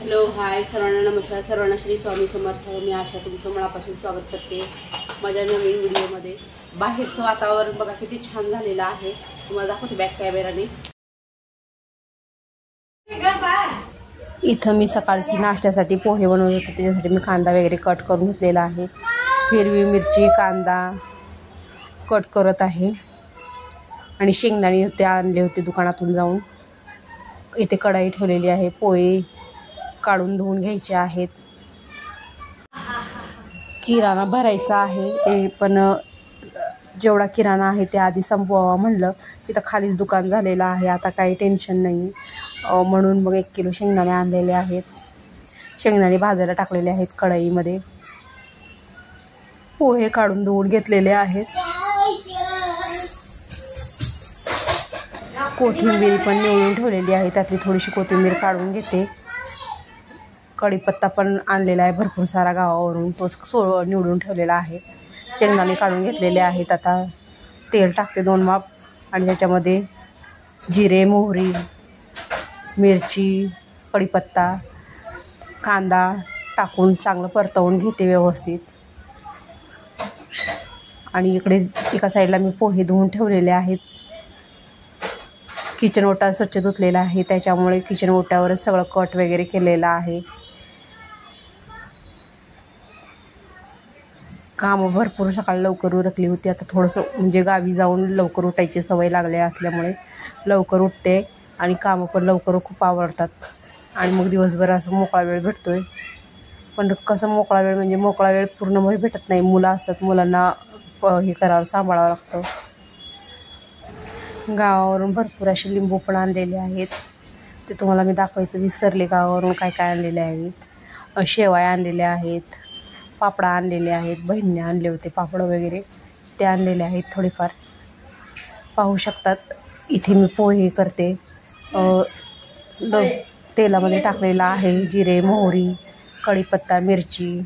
Hello hi सर्वांना नमस्कार. सर्वांना श्री स्वामी समर्थ. मी आशा तुमचं मनापासून स्वागत करते माझ्या नवीन व्हिडिओमध्ये. बाहेरचं वातावरण बघा किती छान झालेलं आहे. तुम्हाला दाखवते बॅक कॅमेराने. इथं मी सकाळची नाश्त्यासाठी पोहे बनवत होते. त्याच्यासाठी मी कांदा वगैरे कट करून घेतलेला आहे. हिरवी मिरची कांदा कट करत आहे आणि शेंगदाणे ते आणले होते दुकानातून जाऊन. इथे कढाई ठेवलेली आहे. पोहे काढून धुवून घ्यायचे आहेत. किराणा भरायचा आहे पण जेवढा किराणा आहे ते आधी संपवावा म्हणलं. तिथं खालीच दुकान झालेलं आहे. आता काही टेन्शन नाही म्हणून मग 1 किलो शेंगदाणे आणलेले आहेत. शेंगदाणे भाजायला टाकलेले आहेत कढईमध्ये. पोहे काढून धुवून घेतलेले आहेत. कोथिंबीर पण निवडून ठेवलेली आहे. त्यातली थोडीशी कोथिंबीर काढून घेते. कढीपत्ता पण आणलेला आहे भरपूर सारा गावावरून. तोच निवडून ठेवलेला आहे. शेंगदाणे काढून घेतलेले आहेत. आता तेल टाकते 2 माप आणि त्याच्यामध्ये जिरे मोहरी मिरची कढीपत्ता कांदा टाकून चांगलं परतवून घेते व्यवस्थित. आणि इकडे एका साईडला मी पोहे धुवून ठेवलेले आहेत. किचन ओटा स्वच्छ धुतलेला आहे. त्याच्यामुळे किचन ओट्यावरच सगळं कट वगैरे केलेलं आहे. कामं भरपूर सकाळी लवकर उरकली होती. आता थोडंसं म्हणजे गावी जाऊन लवकर उठायची सवय लागली असल्यामुळे लवकर उठते आणि कामं पण लवकर खूप आवडतात. आणि मग दिवसभर असं मोकळा वेळ भेटतो आहे. पण कसं मोकळा वेळ म्हणजे मोकळा वेळ पूर्ण वेळ भेटत नाही. मुलं असतात, मुलांना हे करावं सांभाळावं लागतं. गावावरून भरपूर असे लिंबू पण आणलेले आहेत. ते तुम्हाला मी दाखवायचं विसरले. गावावरून काय काय आणलेले आहेत. शेवया आणलेल्या आहेत. पापडा आणलेले आहेत. बहिणीने आणले होते पापड वगैरे ते आणलेले आहेत थोडेफार. पाहू शकतात. इथे मी पोहे करते. तेलामध्ये टाकलेला आहे. जिरे मोहरी कढीपत्ता मिरची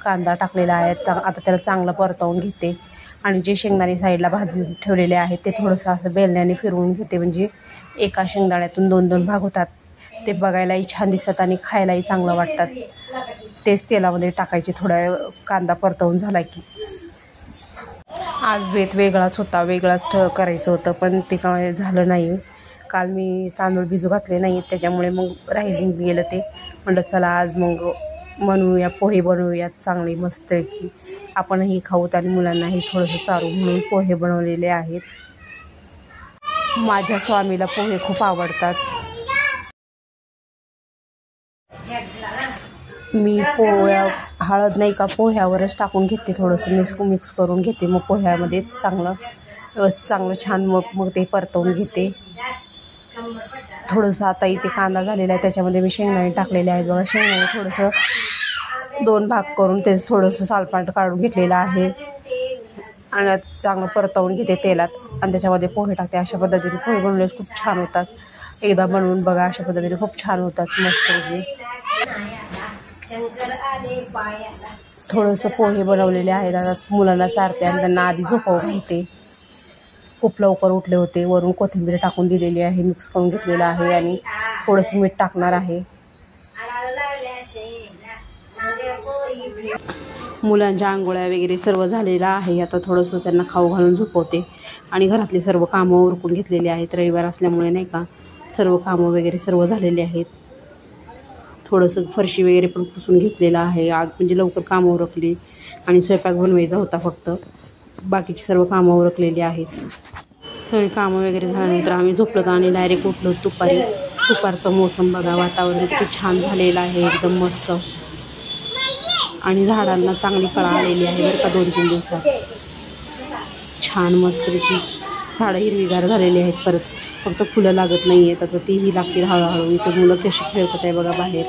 कांदा टाकलेला आहे. आता त्याला चांगलं परतवून घेते. आणि जे शेंगदाणे साईडला भाजून ठेवलेले आहेत ते थोडंसं असं बेलण्याने फिरवून घेते. म्हणजे एका शेंगदाण्यातून 2-2 भाग होतात. ते बघायलाही छान दिसतात आणि खायलाही चांगलं वाटतात. तेच तेलामध्ये टाकायचे. थोडा कांदा परतवून झाला की. आज बेत वेगळाच होता. वेगळाच करायचं होतं पण ते काय झालं नाही. काल मी तांदूळ भिजू घातले नाही त्याच्यामुळे मग राहिली गेलं ते. म्हटलं चला आज मग बनवूया पोहे बनवूयात चांगले मस्त की आपणही खाऊत आणि मुलांनाही थोडंसं चारू म्हणून पोहे बनवलेले आहेत. माझ्या स्वामीला पोहे खूप आवडतात. मी पोह्या हळद नाही का पोह्यावरच टाकून घेते. थोडंसं मिक्स करून घेते. मग पोह्यामध्येच चांगलं छान मग ते परतवून घेते. थोडंसं आता इथे कांदा झालेला आहे त्याच्यामध्ये मी शेंगदाणे टाकलेले आहेत. बघा शेंगदाणे थोडंसं 2 भाग करून ते थोडंसं सालपाट काढून घेतलेलं आहे. आणि चांगलं परतवून घेते तेलात आणि त्याच्यामध्ये पोहे टाकते. अशा पद्धतीने पोहे बनवले खूप छान होतात. एकदा बनवून बघा. अशा पद्धतीने खूप छान होतात मस्त. थोडंसं पोहे बनवलेले आहेत. आता मुलांना चारते आणि त्यांना आधी झोपावं घालते. खूप लवकर उठले होते. वरून कोथिंबीर टाकून दिलेली आहे. मिक्स करून घेतलेलं आहे आणि थोडंसं मीठ टाकणार आहे. मुलांच्या आंघोळ्या वगैरे सर्व झालेलं आहे. आता थोडंसं त्यांना खाऊ घालून झोपवते आणि घरातले सर्व कामं उरकून घेतलेली आहेत. रविवार असल्यामुळे नाही का सर्व कामं वगैरे सर्व झालेले आहेत. थोडंसं फरशी वगैरे पण पुसून घेतलेलं आहे. आज म्हणजे लवकर कामं उरकली आणि स्वयंपाक बनवायचा होता फक्त. बाकीची सर्व कामं उरकलेली आहेत. सगळी कामं वगैरे झाल्यानंतर आम्ही झोपलो आणि डायरेक्ट उठलो दुपारी. दुपारचं मोसम बघा वातावरण किती छान झालेलं आहे एकदम मस्त. आणि झाडांना चांगली फळं आलेली आहे बरं का 2-3 दिवसात. छान मस्तपैकी झाडं हिरवीगार झालेली आहेत. परत फक्त फुलं लागत नाही आहेत. आता तीही लागतील हळूहळू. इथे मुलं कशी खेळतात आहे बघा बाहेर.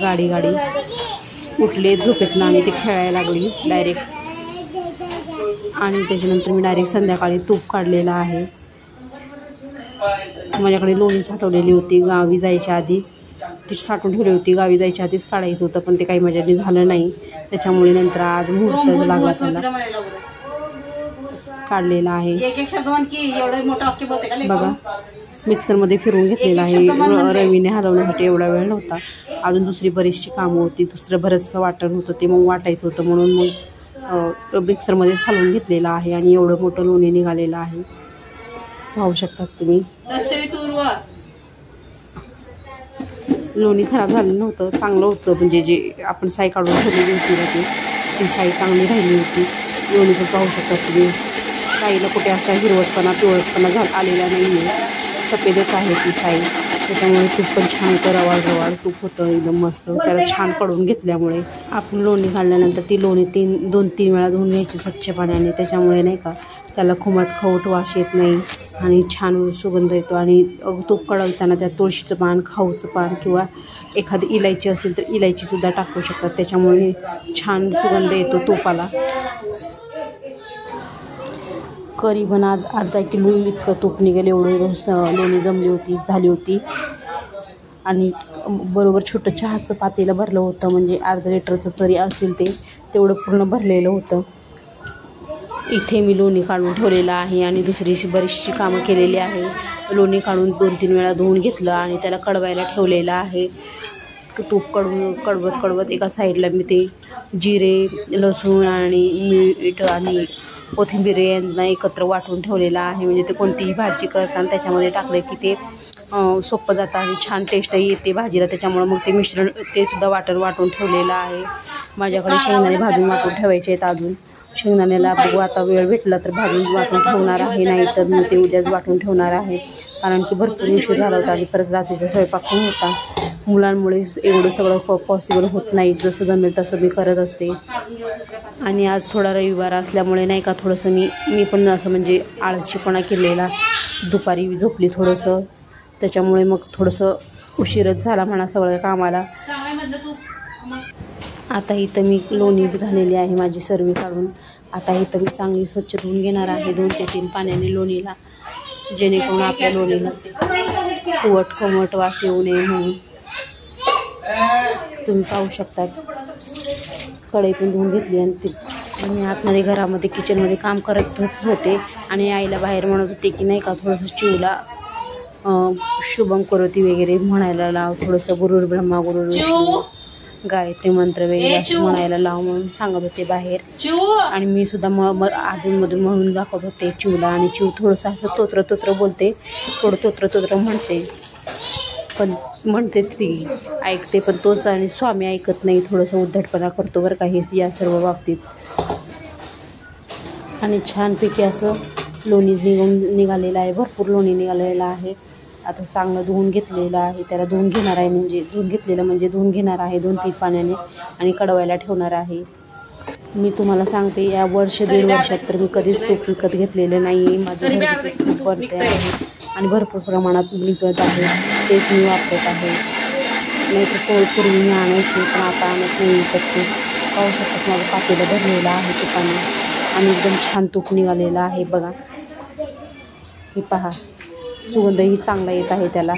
गाडी उठले झोपेतनं आणि ते खेळायला लागली डायरेक्ट. आणि त्याच्यानंतर मी डायरेक्ट संध्याकाळी तूप काढलेलं आहे. माझ्याकडे लोणी साठवलेली होती गावी जायच्या आधी. ती साठवून ठेवली होती. गावी जायच्या आधीच काढायचं होतं पण ते काही माझ्याने झालं नाही. त्याच्यामुळे नंतर आज मुहूर्त लागला त्याला. काढलेला आहे बघा. मिक्सरमध्ये फिरवून घेतलेलं आहे. रवीने हलवण्यासाठी एवढा वेळ नव्हता. अजून दुसरी बरीचशी कामं होती. दुसरं बरंचसं वाटण होतं ते मग वाटायचं होतं म्हणून मग मिक्सरमध्येच हलवून घेतलेलं आहे. आणि एवढं मोठं लोणी निघालेलं आहे, पाहू शकतात तुम्ही. लोणी खराब झालं नव्हतं, चांगलं होतं. म्हणजे जे आपण साई काढून ठेवलेली होती ना ती साई चांगली राहिली होती. लोणी पण पाहू शकतात तुम्ही. साईला कुठे असा हिरवटपणा पिवळटपणा आलेला नाही आहे, सफेदच आहे ती साई. त्याच्यामुळे तूप पण छान होतं, रवाळ तूप होतं एकदम मस्त. त्याला छान काढून घेतल्यामुळे आपण लोणी काढल्यानंतर ती लोणी 2-3 वेळा धुवून घ्यायची स्वच्छ पाण्याने. त्याच्यामुळे नाही का त्याला खवट वास येत नाही आणि छान सुगंध येतो. आणि तूप कढवताना त्यात तुळशीचं पान, खाऊचं पान किंवा एखादी इलायची असेल तर इलायचीसुद्धा टाकू शकतात. त्याच्यामुळे छान सुगंध येतो तुपाला. करीबन अर्धा किलो इतकं तूप निघेल एवढं लोणी झाली होती. आणि बरोबर छोटं चहाचं पातेलं भरलं होतं, म्हणजे अर्धा लिटरचं तरी असेल तेवढं पूर्ण भरलेलं होतं. इथे मी लोणी काढून ठेवलेलं आहे आणि दुसरीशी बरीचशी कामं केलेली आहे. लोणी काढून 2-3 वेळा धुवून घेतलं आणि त्याला कढवायला ठेवलेलं आहे. तूप कढवत एका साईडला मी ते जिरे, लसूण आणि मीठ आणि कोथिंबीर यांना एकत्र वाटून ठेवलेलं आहे. म्हणजे ते कोणतीही भाजी करताना त्याच्यामध्ये टाकलं की ते सोपं जातं आणि छान टेस्टही येते भाजीला. त्याच्यामुळं मग ते मिश्रण ते सुद्धा वाटून ठेवलेलं आहे. माझ्याकडे शेंगदाणे भाजून वाटून ठेवायचे आहेत. अजून शेंगदाण्याला बघू आता वेळ भेटला तर भाजून वाटून ठेवणार आहे, नाही तर मी ते उद्याच वाटून ठेवणार आहे. कारण की भरपूर उशीर झाला होता आणि परत रात्रीचा स्वयंपाक पण होता. मुलांमुळे एवढं सगळं पॉसिबल होत नाही. जसं जमेल तसं मी करत असते. आणि आज थोडा रविवार असल्यामुळे नाही का थोडंसं मी पण असं म्हणजे आळशीपणा केलेला. दुपारी झोपली थोडंसं, त्याच्यामुळे मग थोडंसं उशीरच झाला म्हणा सगळं कामाला. आता इथं मी लोणी झालेली आहे माझी सर्व काढून. आता इथं मी चांगली स्वच्छ धुवून घेणार आहे 2 ते 3 पाण्याने लोणीला, जेणेकरून आपल्या लोणीला खवट वास येऊ नये म्हणून. तुम्ही पाहू शकता कढई पण धुवून घेतली. आणि मी आतमध्ये घरामध्ये किचनमध्ये काम करत होते आणि आईला बाहेर म्हणत होते की नाही का थोडंसं चिवला शुभम करोती वगैरे म्हणायला लाव, थोडंसं गुरुर् ब्रह्मा गुरुर् विष्णू गायत्री मंत्र वगैरे असं म्हणायला लाव म्हणून सांगत होते बाहेर. आणि मी सुद्धा अधूनमधून म्हणून दाखवत होते चिवला. आणि चिव थोडंसं असं तोत्र बोलते, थोडं तोत्र म्हणते, पण म्हणते ती ऐकते पण तोच. आणि स्वामी ऐकत नाही, थोडंसं उद्धटपणा करतो बरं का हे या सर्व बाबतीत. आणि छानपैकी असं लोणी निघालेलं आहे, भरपूर लोणी निघालेलं आहे. आता चांगलं धुवून घेतलेलं आहे, त्याला धुवून घेणार आहे. म्हणजे धुवून घेणार आहे 2-3 पाण्याने आणि कढवायला ठेवणार आहे. मी तुम्हाला सांगते या 1-1.5 वर्षात तर मी कधीच तूप विकत घेतलेलं नाही. माझं घरगुतीच तूप बनते आहे आणि भरपूर प्रमाणात निघत आहे, तेच मी वापरत आहे. नाही तर पूर्वी मी आणायची, पण आता आणत नाही विकत तूप. पाहू शकतात माझं पातेलं भरलेलं आहे तुपाने आणि एकदम छान तूप निघालेलं आहे बघा. हे पहा, सुगंधही चांगला येत आहे त्याला.